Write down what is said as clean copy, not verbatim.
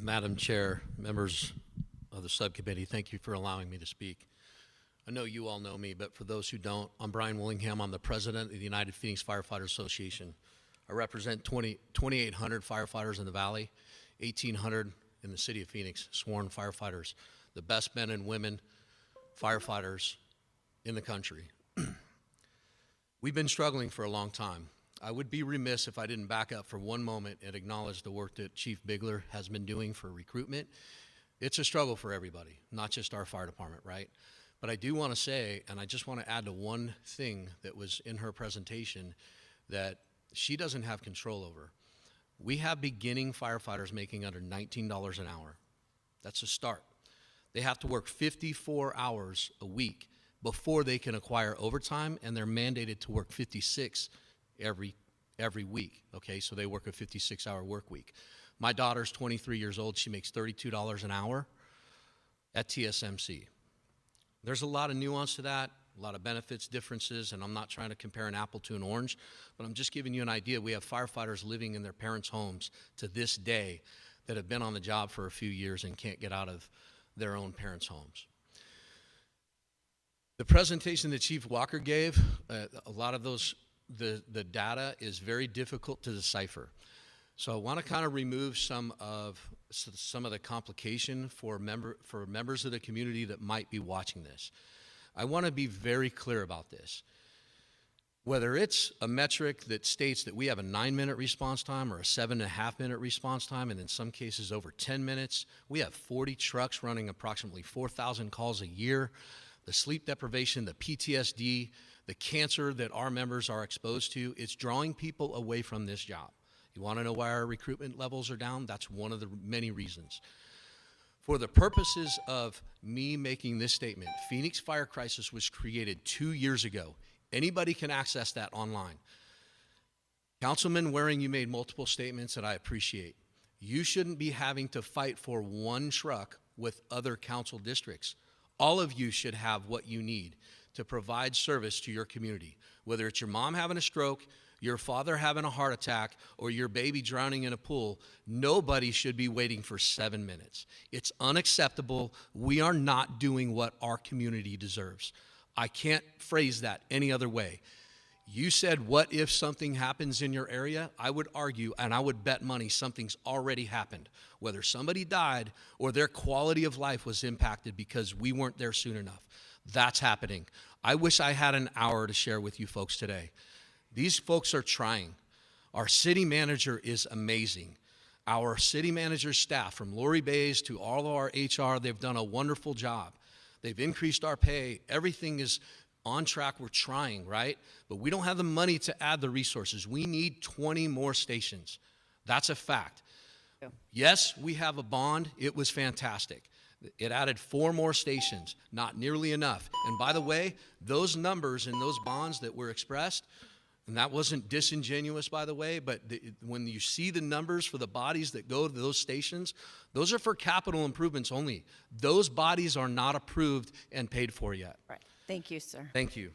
Madam Chair, members of the subcommittee, thank you for allowing me to speak. I know you all know me, but for those who don't, I'm Bryan Willingham. I'm the president of the United Phoenix Firefighters Association. I represent 2,800 firefighters in the Valley, 1,800 in the city of Phoenix, sworn firefighters, the best men and women firefighters in the country. We've been struggling for a long time. I would be remiss if I didn't back up for one moment and acknowledge the work that Chief Bigler has been doing for recruitment. It's a struggle for everybody, not just our fire department, right? But I do want to say, and I just want to add to one thing that was in her presentation that she doesn't have control over. We have beginning firefighters making under $19 an hour. That's a start. They have to work 54 hours a week before they can acquire overtime, and they're mandated to work 56 every week, okay? So they work a 56-hour work week. My daughter's 23 years old. She makes $32 an hour at TSMC. There's a lot of nuance to that, a lot of benefits, differences, and I'm not trying to compare an apple to an orange, but I'm just giving you an idea. We have firefighters living in their parents' homes to this day that have been on the job for a few years and can't get out of their own parents' homes. The presentation that Chief Walker gave, a lot of those, the data is very difficult to decipher. So I want to kind of remove some of the complication for members of the community that might be watching this. I want to be very clear about this. Whether it's a metric that states that we have a 9-minute response time or a 7.5-minute response time, and in some cases over 10 minutes, we have 40 trucks running approximately 4,000 calls a year. The sleep deprivation, the PTSD, the cancer that our members are exposed to, it's drawing people away from this job. You want to know why our recruitment levels are down? That's one of the many reasons. For the purposes of me making this statement, Phoenix Fire Crisis was created 2 years ago. Anybody can access that online. Councilman Waring, you made multiple statements that I appreciate. You shouldn't be having to fight for one truck with other council districts. All of you should have what you need to provide service to your community, whether it's your mom having a stroke, your father having a heart attack, or your baby drowning in a pool. Nobody should be waiting for 7 minutes. It's unacceptable. We are not doing what our community deserves. I can't phrase that any other way. You said, what if something happens in your area? I would argue, and I would bet money, something's already happened. Whether somebody died or their quality of life was impacted because we weren't there soon enough. That's happening. I wish I had an hour to share with you folks today. These folks are trying. Our city manager is amazing. Our city manager staff, from Lori Bays to all of our HR, they've done a wonderful job. They've increased our pay. Everything is on track. We're trying, right? But we don't have the money to add the resources. We need 20 more stations. That's a fact. Yeah. Yes, we have a bond. It was fantastic. It added 4 more stations, not nearly enough. And by the way, those numbers and those bonds that were expressed, and that wasn't disingenuous, by the way, but when you see the numbers for the bodies that go to those stations, those are for capital improvements only. Those bodies are not approved and paid for yet. Right. Thank you, sir. Thank you.